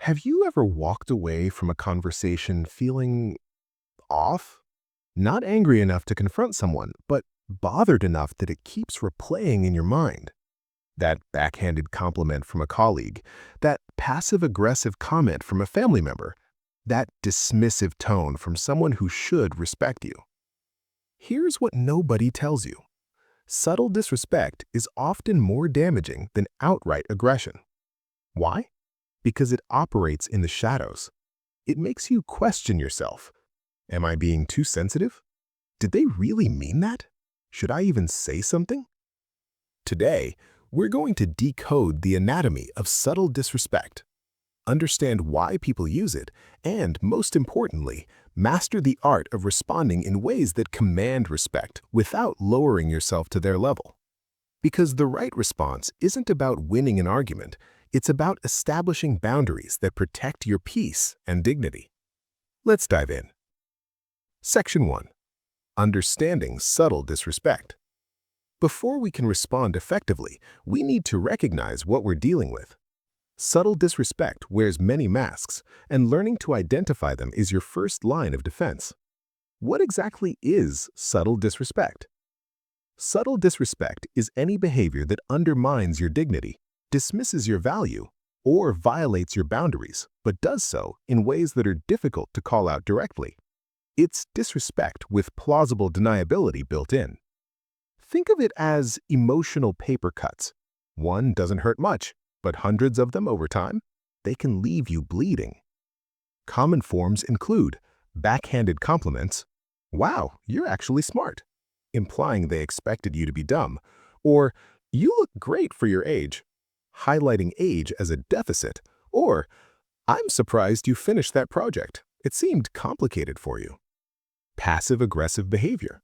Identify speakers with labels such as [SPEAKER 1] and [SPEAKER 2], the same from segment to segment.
[SPEAKER 1] Have you ever walked away from a conversation feeling off? Not angry enough to confront someone, but bothered enough that it keeps replaying in your mind? That backhanded compliment from a colleague, that passive-aggressive comment from a family member, that dismissive tone from someone who should respect you. Here's what nobody tells you. Subtle disrespect is often more damaging than outright aggression. Why? Because it operates in the shadows. It makes you question yourself. Am I being too sensitive? Did they really mean that? Should I even say something? Today, we're going to decode the anatomy of subtle disrespect, understand why people use it, and, most importantly, master the art of responding in ways that command respect without lowering yourself to their level. Because the right response isn't about winning an argument, it's about establishing boundaries that protect your peace and dignity. Let's dive in. Section 1. Understanding subtle disrespect. Before we can respond effectively, we need to recognize what we're dealing with. Subtle disrespect wears many masks, and learning to identify them is your first line of defense. What exactly is subtle disrespect? Subtle disrespect is any behavior that undermines your dignity, dismisses your value, or violates your boundaries, but does so in ways that are difficult to call out directly. It's disrespect with plausible deniability built in. Think of it as emotional paper cuts. One doesn't hurt much, but hundreds of them over time, they can leave you bleeding. Common forms include backhanded compliments, "Wow, you're actually smart," implying they expected you to be dumb, or "You look great for your age," highlighting age as a deficit, or "I'm surprised you finished that project. It seemed complicated for you." Passive-aggressive behavior.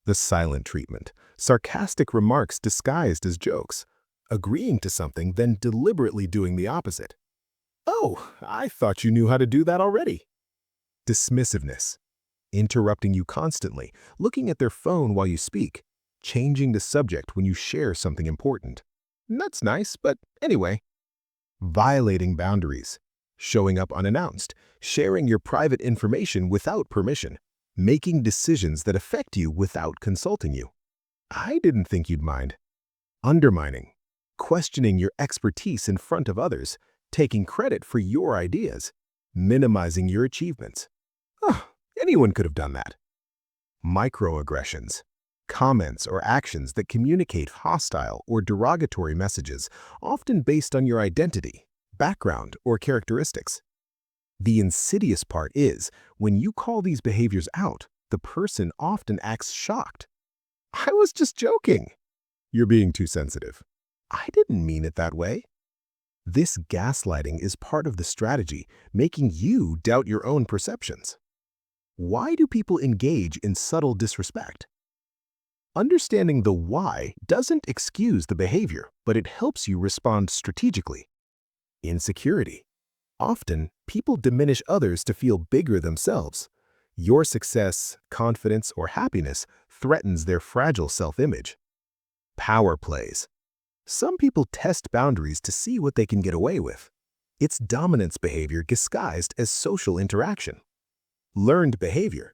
[SPEAKER 1] The silent treatment, sarcastic remarks disguised as jokes, agreeing to something then deliberately doing the opposite. "Oh, I thought you knew how to do that already." Dismissiveness. Interrupting you constantly, looking at their phone while you speak, changing the subject when you share something important. "That's nice, but anyway." Violating boundaries. Showing up unannounced, sharing your private information without permission, making decisions that affect you without consulting you. "I didn't think you'd mind." Undermining. Questioning your expertise in front of others, taking credit for your ideas, minimizing your achievements. "Oh, anyone could have done that." Microaggressions. Comments or actions that communicate hostile or derogatory messages, often based on your identity, background, or characteristics. The insidious part is, when you call these behaviors out, the person often acts shocked. "I was just joking." "You're being too sensitive." "I didn't mean it that way." This gaslighting is part of the strategy, making you doubt your own perceptions. Why do people engage in subtle disrespect? Understanding the why doesn't excuse the behavior, but it helps you respond strategically. Insecurity. Often, people diminish others to feel bigger themselves. Your success, confidence, or happiness threatens their fragile self-image. Power plays. Some people test boundaries to see what they can get away with. It's dominance behavior disguised as social interaction. Learned behavior.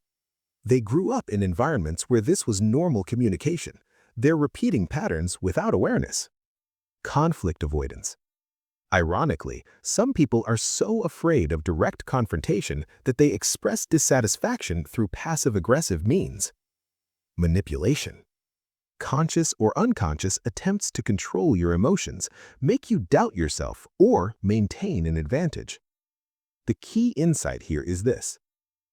[SPEAKER 1] They grew up in environments where this was normal communication. They're repeating patterns without awareness. Conflict avoidance. Ironically, some people are so afraid of direct confrontation that they express dissatisfaction through passive-aggressive means. Manipulation. Conscious or unconscious attempts to control your emotions, make you doubt yourself, or maintain an advantage. The key insight here is this: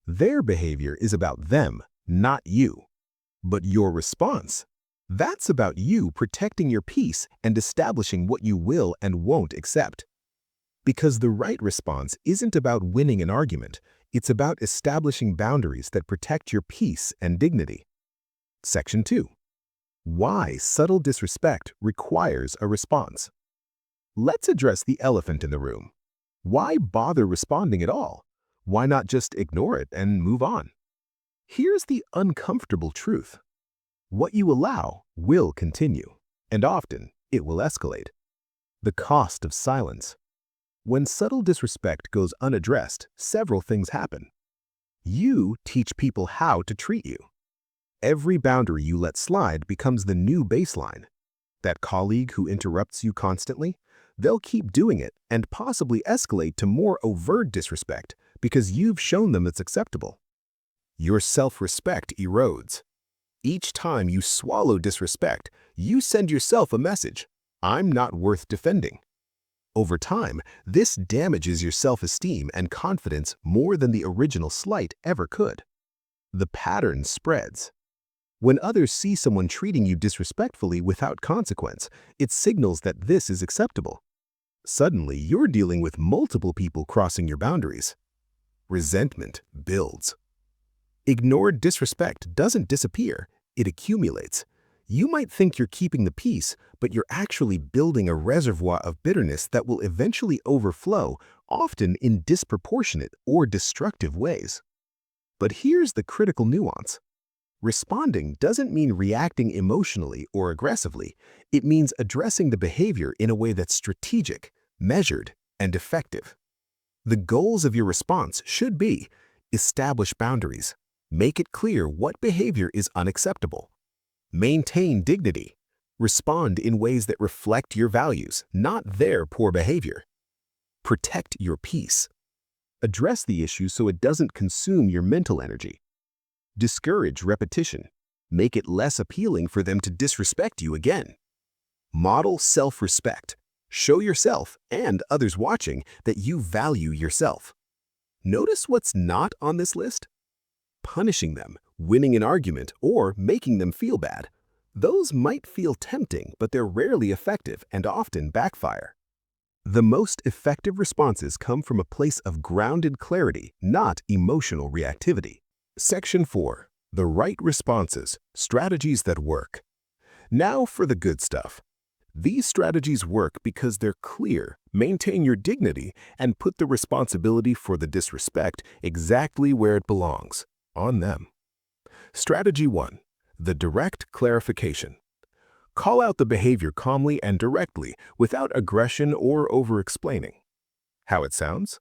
[SPEAKER 1] their behavior is about them, not you. But your response, that's about you protecting your peace and establishing what you will and won't accept. Because the right response isn't about winning an argument, it's about establishing boundaries that protect your peace and dignity. Section 2. Why subtle disrespect requires a response. Let's address the elephant in the room. Why bother responding at all? Why not just ignore it and move on? Here's the uncomfortable truth. What you allow will continue, and often it will escalate. The cost of silence. When subtle disrespect goes unaddressed, several things happen. You teach people how to treat you. Every boundary you let slide becomes the new baseline. That colleague who interrupts you constantly, they'll keep doing it and possibly escalate to more overt disrespect because you've shown them it's acceptable. Your self-respect erodes. Each time you swallow disrespect, you send yourself a message: I'm not worth defending. Over time, this damages your self-esteem and confidence more than the original slight ever could. The pattern spreads. When others see someone treating you disrespectfully without consequence, it signals that this is acceptable. Suddenly, you're dealing with multiple people crossing your boundaries. Resentment builds. Ignored disrespect doesn't disappear, it accumulates. You might think you're keeping the peace, but you're actually building a reservoir of bitterness that will eventually overflow, often in disproportionate or destructive ways. But here's the critical nuance. Responding doesn't mean reacting emotionally or aggressively. It means addressing the behavior in a way that's strategic, measured, and effective. The goals of your response should be: establish boundaries, make it clear what behavior is unacceptable, maintain dignity, respond in ways that reflect your values, not their poor behavior, protect your peace, address the issue so it doesn't consume your mental energy, discourage repetition, make it less appealing for them to disrespect you again. Model self-respect. Show yourself and others watching that you value yourself. Notice what's not on this list? Punishing them, winning an argument, or making them feel bad. Those might feel tempting, but they're rarely effective and often backfire. The most effective responses come from a place of grounded clarity, not emotional reactivity. Section 4. The right responses, strategies that work. Now for the good stuff. These strategies work because they're clear, maintain your dignity, and put the responsibility for the disrespect exactly where it belongs, on them. Strategy 1. The direct clarification. Call out the behavior calmly and directly, without aggression or over-explaining. How it sounds?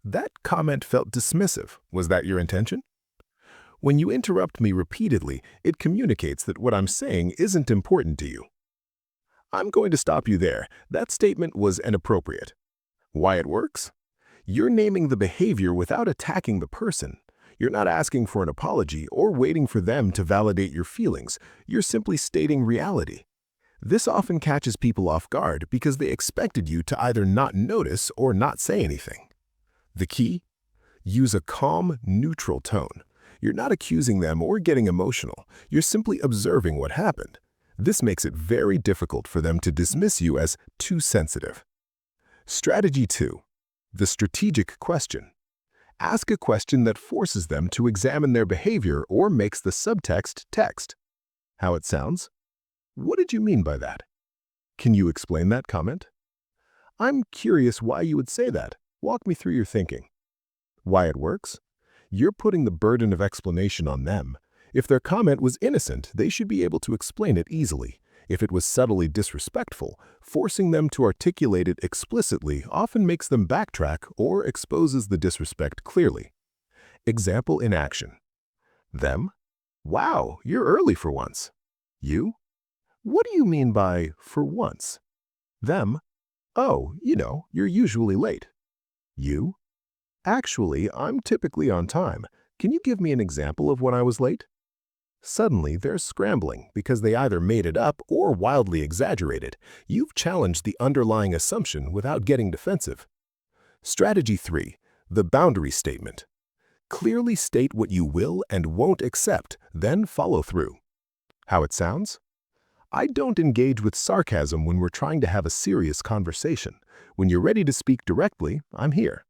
[SPEAKER 1] That comment felt dismissive. Was that your intention? When you interrupt me repeatedly, it communicates that what I'm saying isn't important to you. I'm going to stop you there. That statement was inappropriate. Why it works? You're naming the behavior without attacking the person. You're not asking for an apology or waiting for them to validate your feelings. You're simply stating reality. This often catches people off guard because they expected you to either not notice or not say anything. The key? Use a calm, neutral tone. You're not accusing them or getting emotional. You're simply observing what happened. This makes it very difficult for them to dismiss you as too sensitive. Strategy 2. The strategic question. Ask a question that forces them to examine their behavior or makes the subtext text. How it sounds? What did you mean by that? Can you explain that comment? I'm curious why you would say that. Walk me through your thinking. Why it works? You're putting the burden of explanation on them. If their comment was innocent, they should be able to explain it easily. If it was subtly disrespectful, forcing them to articulate it explicitly often makes them backtrack or exposes the disrespect clearly. Example in action. Them? Wow, you're early for once. You? What do you mean by for once? Them? Oh, you're usually late. You? Actually, I'm typically on time. Can you give me an example of when I was late? Suddenly, they're scrambling because they either made it up or wildly exaggerated. You've challenged the underlying assumption without getting defensive. Strategy 3. The boundary statement. Clearly state what you will and won't accept, then follow through. How it sounds? I don't engage with sarcasm when we're trying to have a serious conversation. When you're ready to speak directly, I'm here.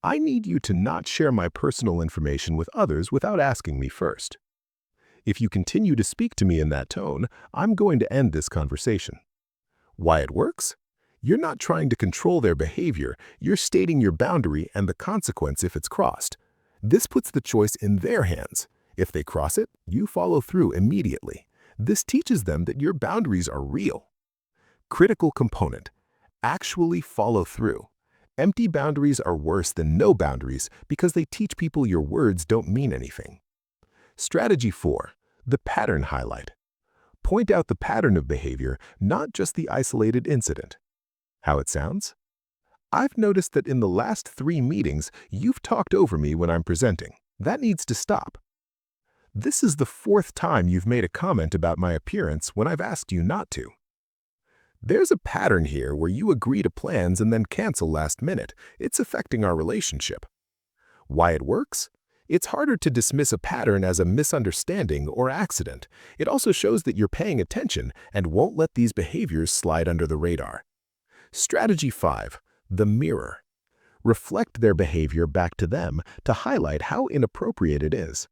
[SPEAKER 1] I need you to not share my personal information with others without asking me first. If you continue to speak to me in that tone, I'm going to end this conversation. Why it works? You're not trying to control their behavior, you're stating your boundary and the consequence if it's crossed. This puts the choice in their hands. If they cross it, you follow through immediately. This teaches them that your boundaries are real. Critical component. Actually follow through. Empty boundaries are worse than no boundaries because they teach people your words don't mean anything. Strategy 4. The pattern highlight. Point out the pattern of behavior, not just the isolated incident. How it sounds? I've noticed that in the last 3 meetings, you've talked over me when I'm presenting. That needs to stop. This is the 4th time you've made a comment about my appearance when I've asked you not to. There's a pattern here where you agree to plans and then cancel last minute. It's affecting our relationship. Why it works? It's harder to dismiss a pattern as a misunderstanding or accident. It also shows that you're paying attention and won't let these behaviors slide under the radar. Strategy 5. The mirror. Reflect their behavior back to them to highlight how inappropriate it is.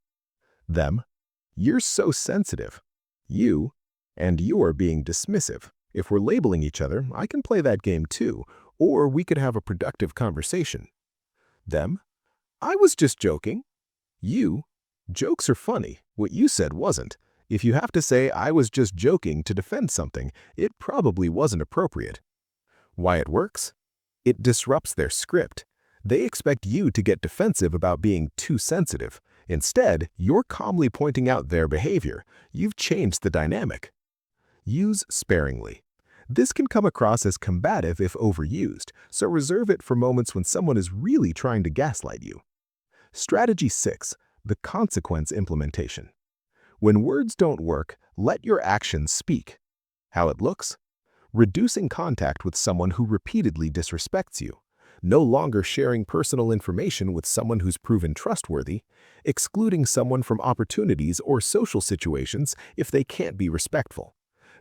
[SPEAKER 1] Them. You're so sensitive. You. And you're being dismissive. If we're labeling each other, I can play that game too, or we could have a productive conversation. Them. I was just joking. You. Jokes are funny. What you said wasn't. If you have to say I was just joking to defend something, it probably wasn't appropriate. Why it works? It disrupts their script. They expect you to get defensive about being too sensitive. Instead, you're calmly pointing out their behavior. You've changed the dynamic. Use sparingly. This can come across as combative if overused, so reserve it for moments when someone is really trying to gaslight you. Strategy 6. The consequence implementation. When words don't work, let your actions speak. How it looks? Reducing contact with someone who repeatedly disrespects you. No longer sharing personal information with someone who's proven trustworthy. Excluding someone from opportunities or social situations if they can't be respectful.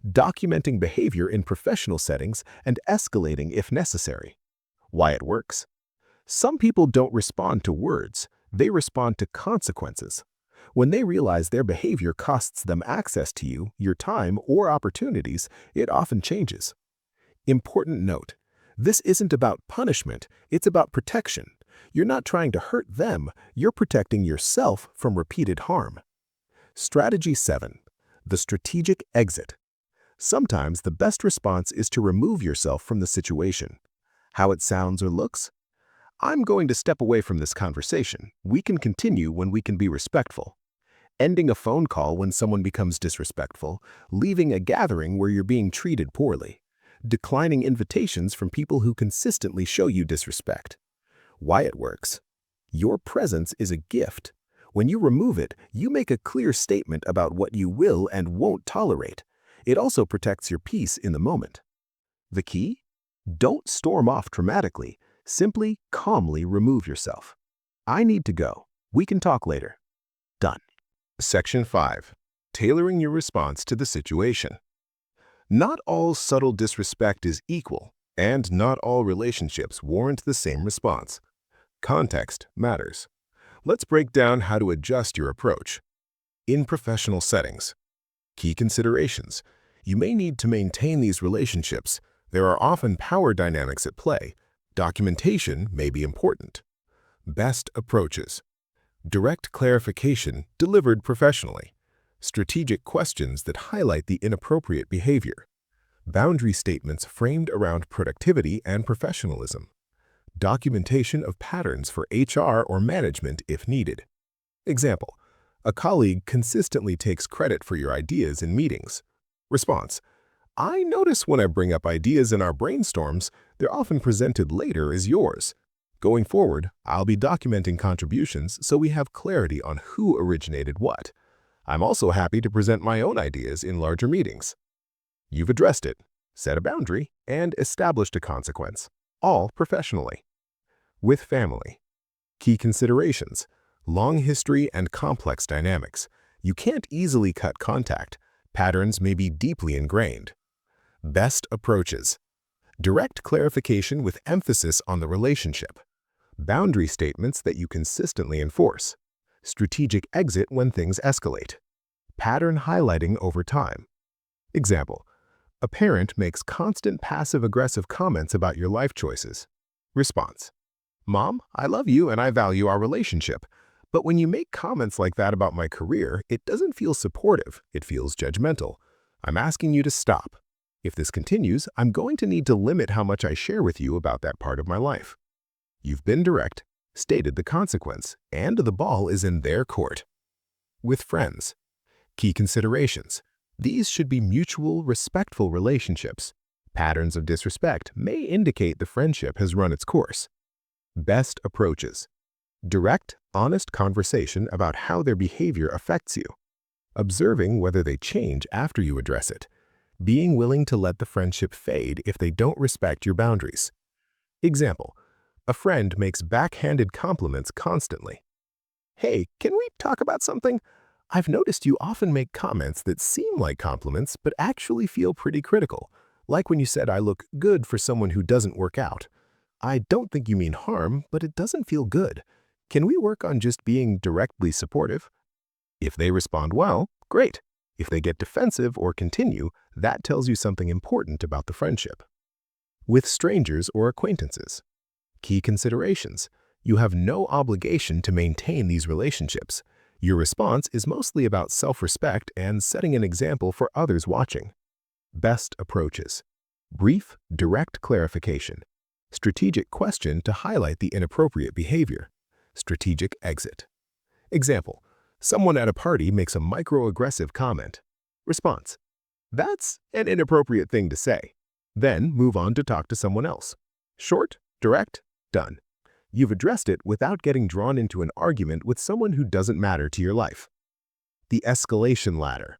[SPEAKER 1] Documenting behavior in professional settings and escalating if necessary. Why it works? Some people don't respond to words. They respond to consequences. When they realize their behavior costs them access to you, your time, or opportunities, it often changes. Important note: this isn't about punishment, it's about protection. You're not trying to hurt them, you're protecting yourself from repeated harm. Strategy 7. The strategic exit. Sometimes the best response is to remove yourself from the situation. How it sounds or looks? I'm going to step away from this conversation. We can continue when we can be respectful. Ending a phone call when someone becomes disrespectful. Leaving a gathering where you're being treated poorly. Declining invitations from people who consistently show you disrespect. Why it works? Your presence is a gift. When you remove it, you make a clear statement about what you will and won't tolerate. It also protects your peace in the moment. The key? Don't storm off dramatically. Simply, calmly remove yourself. I need to go. We can talk later. Done. Section 5. Tailoring your response to the situation. Not all subtle disrespect is equal, and not all relationships warrant the same response. Context matters. Let's break down how to adjust your approach. In professional settings. Key considerations. You may need to maintain these relationships. There are often power dynamics at play. Documentation may be important. Best approaches. Direct clarification delivered professionally. Strategic questions that highlight the inappropriate behavior. Boundary statements framed around productivity and professionalism. Documentation of patterns for HR or management if needed. Example: a colleague consistently takes credit for your ideas in meetings. Response: I notice when I bring up ideas in our brainstorms, they're often presented later as yours. Going forward, I'll be documenting contributions so we have clarity on who originated what. I'm also happy to present my own ideas in larger meetings. You've addressed it, set a boundary, and established a consequence, all professionally. With family. Key considerations: long history and complex dynamics. You can't easily cut contact. Patterns may be deeply ingrained. Best approaches. Direct clarification with emphasis on the relationship. Boundary statements that you consistently enforce. Strategic exit when things escalate. Pattern highlighting over time. Example: a parent makes constant passive-aggressive comments about your life choices. Response: Mom, I love you and I value our relationship. But when you make comments like that about my career, it doesn't feel supportive, it feels judgmental. I'm asking you to stop. If this continues, I'm going to need to limit how much I share with you about that part of my life. You've been direct, stated the consequence, and the ball is in their court. With friends, key considerations. These should be mutual, respectful relationships. Patterns of disrespect may indicate the friendship has run its course. Best approaches. Direct, honest conversation about how their behavior affects you. Observing whether they change after you address it. Being willing to let the friendship fade if they don't respect your boundaries. Example, a friend makes backhanded compliments constantly. Hey, can we talk about something? I've noticed you often make comments that seem like compliments but actually feel pretty critical, like when you said I look good for someone who doesn't work out. I don't think you mean harm, but it doesn't feel good. Can we work on just being directly supportive? If they respond well, great. If they get defensive or continue, that tells you something important about the friendship. With strangers or acquaintances. Key considerations. You have no obligation to maintain these relationships. Your response is mostly about self-respect and setting an example for others watching. Best approaches. Brief, direct clarification. Strategic question to highlight the inappropriate behavior. Strategic exit. Example, someone at a party makes a microaggressive comment. Response, that's an inappropriate thing to say. Then move on to talk to someone else. Short, direct, done. You've addressed it without getting drawn into an argument with someone who doesn't matter to your life. The escalation ladder.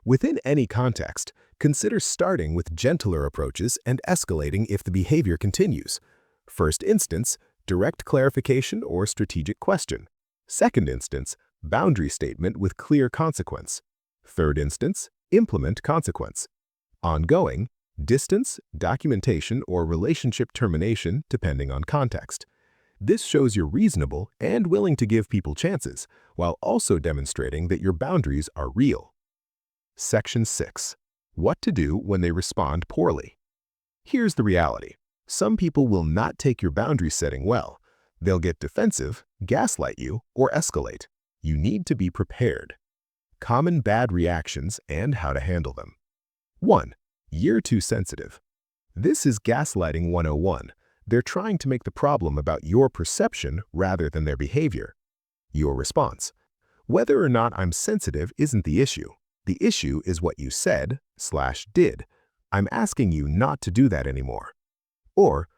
[SPEAKER 1] Within any context, consider starting with gentler approaches and escalating if the behavior continues. First instance, direct clarification or strategic question. Second instance, boundary statement with clear consequence. Third instance, implement consequence. Ongoing, distance, documentation, or relationship termination depending on context. This shows you're reasonable and willing to give people chances, while also demonstrating that your boundaries are real. Section 6. What to do when they respond poorly. Here's the reality. Some people will not take your boundary setting well. They'll get defensive, gaslight you, or escalate. You need to be prepared. Common bad reactions and how to handle them. 1. You're too sensitive. This is gaslighting 101. They're trying to make the problem about your perception rather than their behavior. Your response. Whether or not I'm sensitive isn't the issue. The issue is what you said/did. I'm asking you not to do that anymore. Or,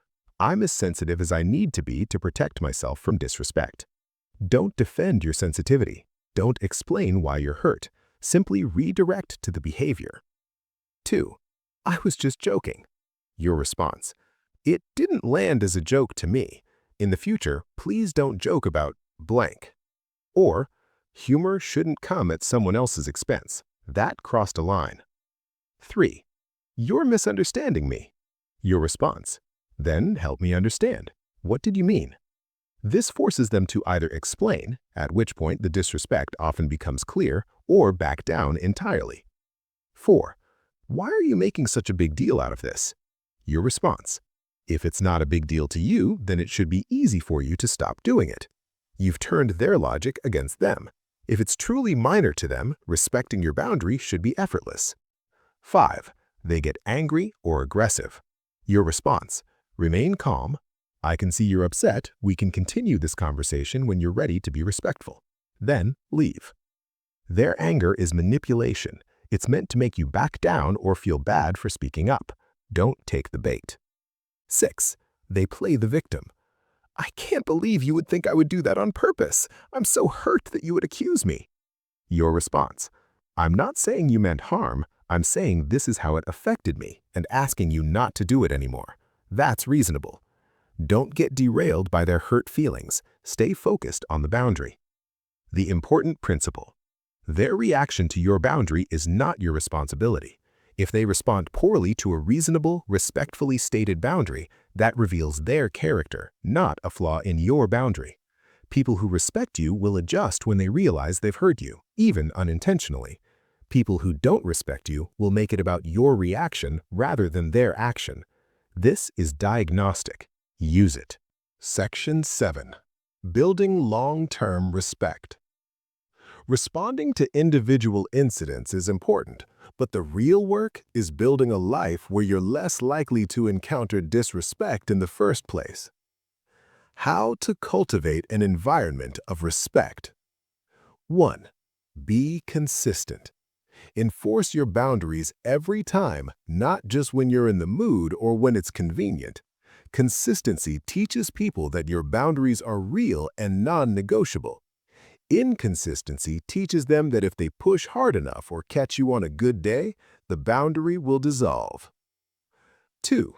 [SPEAKER 1] I'm as sensitive as I need to be to protect myself from disrespect. Don't defend your sensitivity. Don't explain why you're hurt. Simply redirect to the behavior. 2. I was just joking. Your response. It didn't land as a joke to me. In the future, please don't joke about blank. Or, humor shouldn't come at someone else's expense. That crossed a line. 3. You're misunderstanding me. Your response. Then help me understand. What did you mean? This forces them to either explain, at which point the disrespect often becomes clear, or back down entirely. 4. Why are you making such a big deal out of this? Your response. If it's not a big deal to you, then it should be easy for you to stop doing it. You've turned their logic against them. If it's truly minor to them, respecting your boundary should be effortless. 5. They get angry or aggressive. Your response. Remain calm. I can see you're upset. We can continue this conversation when you're ready to be respectful. Then leave. Their anger is manipulation. It's meant to make you back down or feel bad for speaking up. Don't take the bait. 6. They play the victim. I can't believe you would think I would do that on purpose. I'm so hurt that you would accuse me. Your response. I'm not saying you meant harm. I'm saying this is how it affected me and asking you not to do it anymore. That's reasonable. Don't get derailed by their hurt feelings. Stay focused on the boundary. The important principle. Their reaction to your boundary is not your responsibility. If they respond poorly to a reasonable, respectfully stated boundary, that reveals their character, not a flaw in your boundary. People who respect you will adjust when they realize they've hurt you, even unintentionally. People who don't respect you will make it about your reaction rather than their action. This is diagnostic. Use it. Section 7. Building long-term respect. Responding to individual incidents is important, but the real work is building a life where you're less likely to encounter disrespect in the first place. How to cultivate an environment of respect. 1. Be consistent. Enforce your boundaries every time, not just when you're in the mood or when it's convenient. Consistency teaches people that your boundaries are real and non-negotiable. Inconsistency teaches them that if they push hard enough or catch you on a good day, the boundary will dissolve. 2.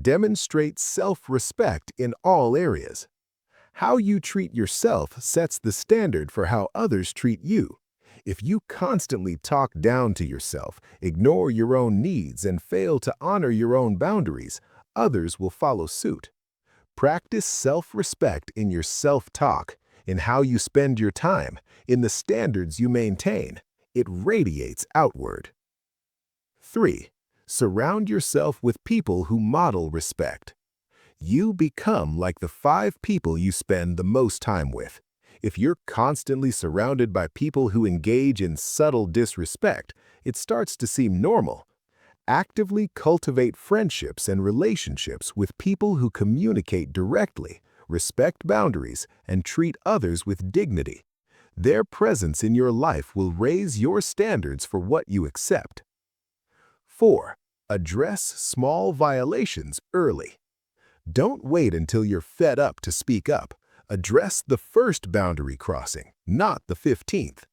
[SPEAKER 1] Demonstrate self-respect in all areas. How you treat yourself sets the standard for how others treat you. If you constantly talk down to yourself, ignore your own needs, and fail to honor your own boundaries, others will follow suit. Practice self-respect in your self-talk, in how you spend your time, in the standards you maintain. It radiates outward. 3. Surround yourself with people who model respect. You become like the 5 people you spend the most time with. If you're constantly surrounded by people who engage in subtle disrespect, it starts to seem normal. Actively cultivate friendships and relationships with people who communicate directly, respect boundaries, and treat others with dignity. Their presence in your life will raise your standards for what you accept. 4. Address small violations early. Don't wait until you're fed up to speak up. Address the first boundary crossing, not the 15th.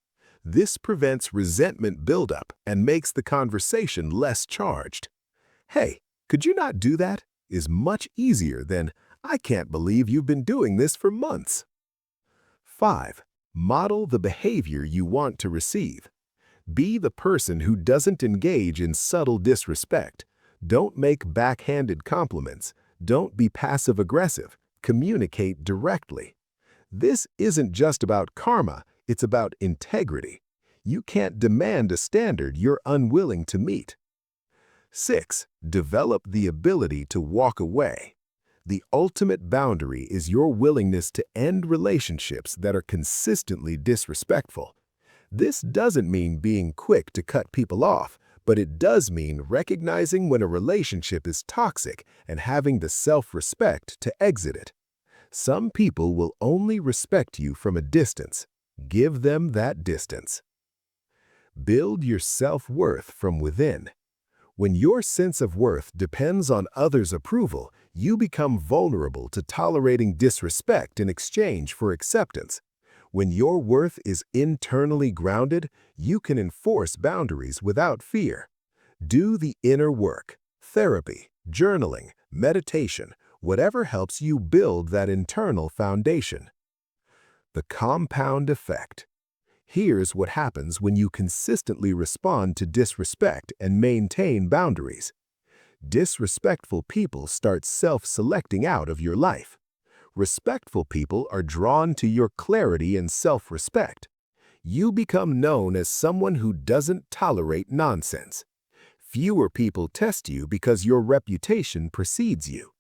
[SPEAKER 1] This prevents resentment buildup and makes the conversation less charged. "Hey, could you not do that?" is much easier than, "I can't believe you've been doing this for months." 5. Model the behavior you want to receive. Be the person who doesn't engage in subtle disrespect. Don't make backhanded compliments. Don't be passive-aggressive. Communicate directly. This isn't just about karma, it's about integrity. You can't demand a standard you're unwilling to meet. 6. Develop the ability to walk away. The ultimate boundary is your willingness to end relationships that are consistently disrespectful. This doesn't mean being quick to cut people off, but it does mean recognizing when a relationship is toxic and having the self-respect to exit it. Some people will only respect you from a distance. Give them that distance. Build your self-worth from within. When your sense of worth depends on others' approval, you become vulnerable to tolerating disrespect in exchange for acceptance. When your worth is internally grounded, you can enforce boundaries without fear. Do the inner work, therapy, journaling, meditation, whatever helps you build that internal foundation. The compound effect. Here's what happens when you consistently respond to disrespect and maintain boundaries. Disrespectful people start self-selecting out of your life. Respectful people are drawn to your clarity and self-respect. You become known as someone who doesn't tolerate nonsense. Fewer people test you because your reputation precedes you.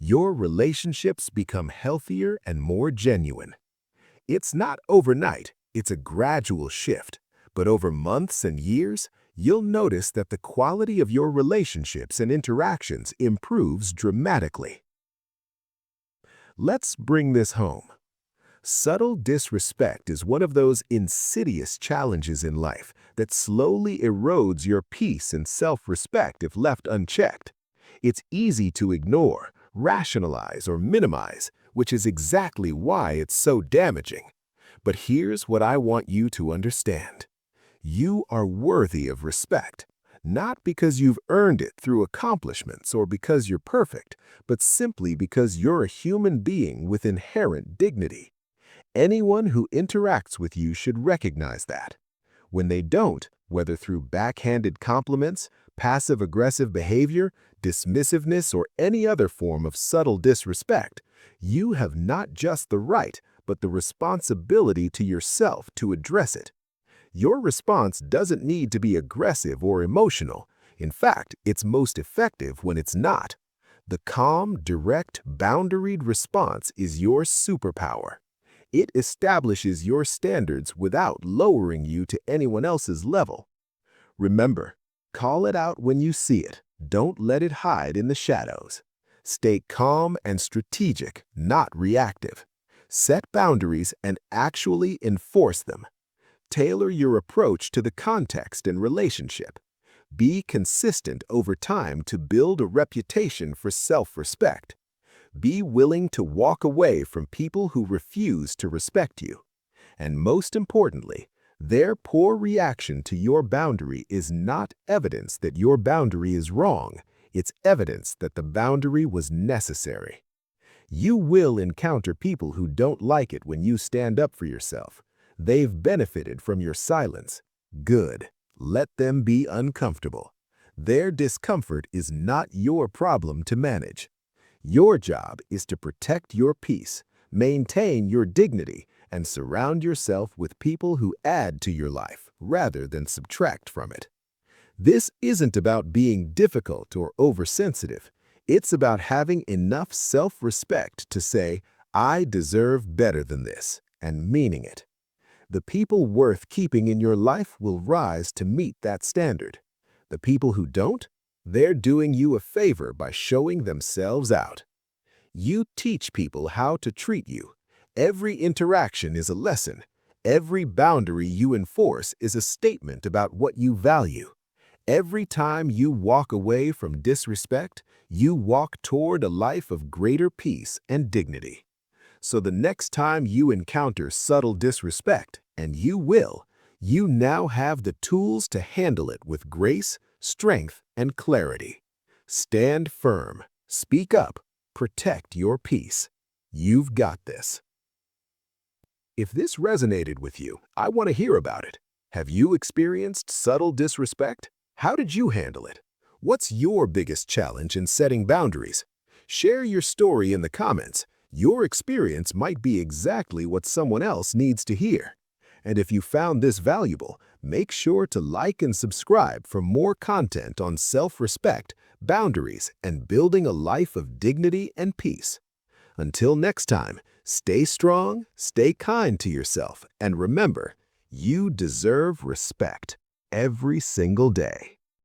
[SPEAKER 1] Your relationships become healthier and more genuine. It's not overnight, it's a gradual shift. But over months and years, you'll notice that the quality of your relationships and interactions improves dramatically. Let's bring this home. Subtle disrespect is one of those insidious challenges in life that slowly erodes your peace and self-respect if left unchecked. It's easy to ignore, rationalize, or minimize, which is exactly why it's so damaging. But here's what I want you to understand. You are worthy of respect. Not because you've earned it through accomplishments or because you're perfect, but simply because you're a human being with inherent dignity. Anyone who interacts with you should recognize that. When they don't, whether through backhanded compliments, passive-aggressive behavior, dismissiveness, or any other form of subtle disrespect, you have not just the right, but the responsibility to yourself to address it. Your response doesn't need to be aggressive or emotional. In fact, it's most effective when it's not. The calm, direct, boundaried response is your superpower. It establishes your standards without lowering you to anyone else's level. Remember, call it out when you see it. Don't let it hide in the shadows. Stay calm and strategic, not reactive. Set boundaries and actually enforce them. Tailor your approach to the context and relationship. Be consistent over time to build a reputation for self-respect. Be willing to walk away from people who refuse to respect you. And most importantly, their poor reaction to your boundary is not evidence that your boundary is wrong. It's evidence that the boundary was necessary. You will encounter people who don't like it when you stand up for yourself. They've benefited from your silence. Good. Let them be uncomfortable. Their discomfort is not your problem to manage. Your job is to protect your peace, maintain your dignity, and surround yourself with people who add to your life rather than subtract from it. This isn't about being difficult or oversensitive. It's about having enough self-respect to say, I deserve better than this, and meaning it. The people worth keeping in your life will rise to meet that standard. The people who don't, they're doing you a favor by showing themselves out. You teach people how to treat you. Every interaction is a lesson. Every boundary you enforce is a statement about what you value. Every time you walk away from disrespect, you walk toward a life of greater peace and dignity. So the next time you encounter subtle disrespect, and you will, you now have the tools to handle it with grace, strength, and clarity. Stand firm, speak up, protect your peace. You've got this. If this resonated with you, I want to hear about it. Have you experienced subtle disrespect? How did you handle it? What's your biggest challenge in setting boundaries? Share your story in the comments. Your experience might be exactly what someone else needs to hear. And if you found this valuable, make sure to like and subscribe for more content on self-respect, boundaries, and building a life of dignity and peace. Until next time, stay strong, stay kind to yourself, and remember, you deserve respect every single day.